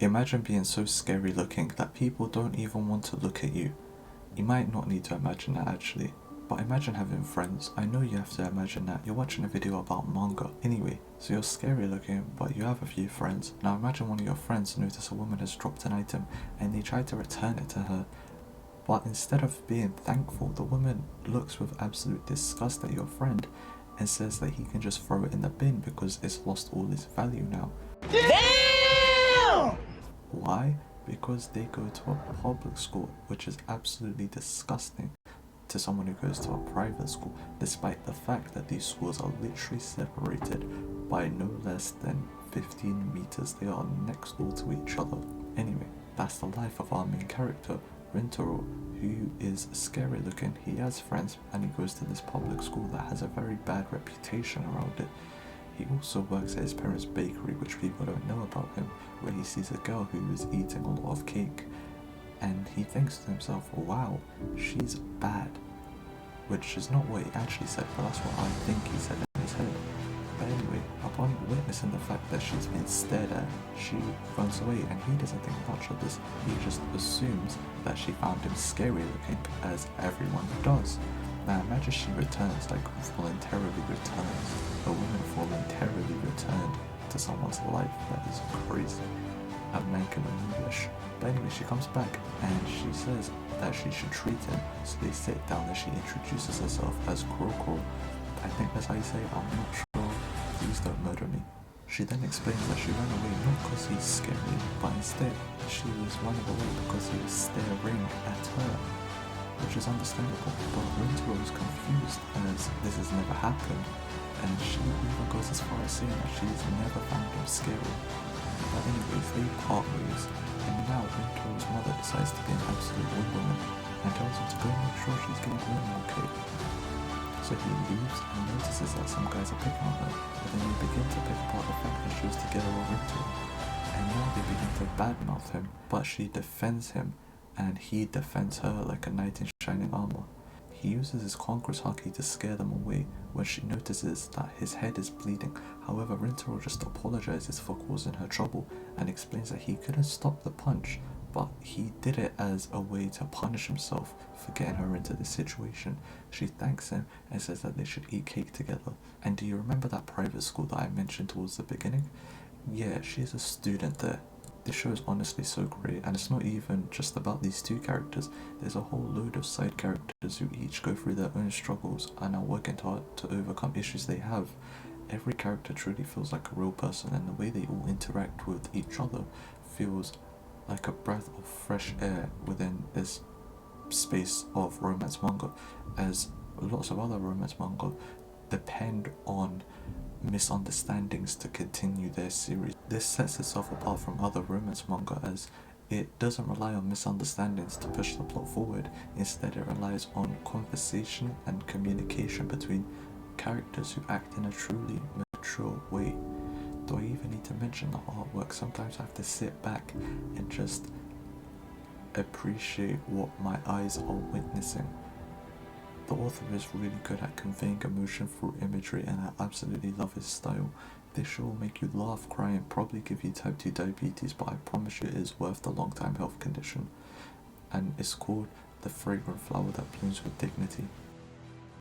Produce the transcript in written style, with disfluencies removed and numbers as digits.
Imagine being so scary looking that people don't even want to look at you. You might not need to imagine that actually, but imagine having friends. I know you have to imagine that you're watching a video about manga. Anyway, so you're scary looking, but you have a few friends. Now imagine one of your friends notice a woman has dropped an item and they try to return it to her. But instead of being thankful, the woman looks with absolute disgust at your friend and says that he can just throw it in the bin because it's lost all its value now. Damn! Why? Because they go to a public school, which is absolutely disgusting to someone who goes to a private school, despite the fact that these schools are literally separated by no less than 15 meters. They are next door to each other. Anyway, that's the life of our main character, Rintaro, who is scary looking. He has friends and he goes to this public school that has a very bad reputation around it. He also works at his parents' bakery, which people don't know about him, where he sees a girl who is eating a lot of cake. And he thinks to himself, wow, she's bad. Which is not what he actually said, but that's what I think he said in his head. But anyway, upon witnessing the fact that she's been stared at, she runs away and he doesn't think much of this. He just assumes that she found him scary looking, as everyone does. Now imagine she returns, like voluntarily returns. A woman voluntarily returned to someone's life. That is crazy. A man can learn English. But anyway, she comes back and she says that she should treat him. So they sit down and she introduces herself as Kuroko. I think that's how you say it, I'm not sure. Please don't murder me. She then explains that she ran away not because he's scary, but instead she was running away because he was staring at her. Which is understandable, but Rintaro is confused as this has never happened, and she even goes as far as saying that she's never found him scary. But anyways, they part ways, and now Rintaro's mother decides to be an absolute woman and tells him to go make sure she's getting home okay. So he leaves and notices that some guys are picking on her, but then they begin to pick apart the fact that she was together with Rintaro, and now they begin to badmouth him, but she defends him and he defends her like a knight in shining armor. He uses his Conqueror's Haki to scare them away when she notices that his head is bleeding. However, Rintaro just apologizes for causing her trouble and explains that he couldn't stop the punch, but he did it as a way to punish himself for getting her into this situation. She thanks him and says that they should eat cake together. And do you remember that private school that I mentioned towards the beginning? Yeah, she's a student there. This show is honestly so great, and it's not even just about these two characters. There's a whole load of side characters who each go through their own struggles and are working hard to overcome issues they have. Every character truly feels like a real person, and the way they all interact with each other feels like a breath of fresh air within this space of romance manga, as lots of other romance manga depend on misunderstandings to continue their series. This sets itself apart from other romance manga as it doesn't rely on misunderstandings to push the plot forward. Instead, it relies on conversation and communication between characters who act in a truly mature way. Do I even need to mention the artwork? Sometimes I have to sit back and just appreciate what my eyes are witnessing. The author is really good at conveying emotion through imagery, and I absolutely love his style. This show will make you laugh, cry, and probably give you type 2 diabetes, but I promise you it is worth the long-time health condition. And it's called The Fragrant Flower That Blooms with Dignity.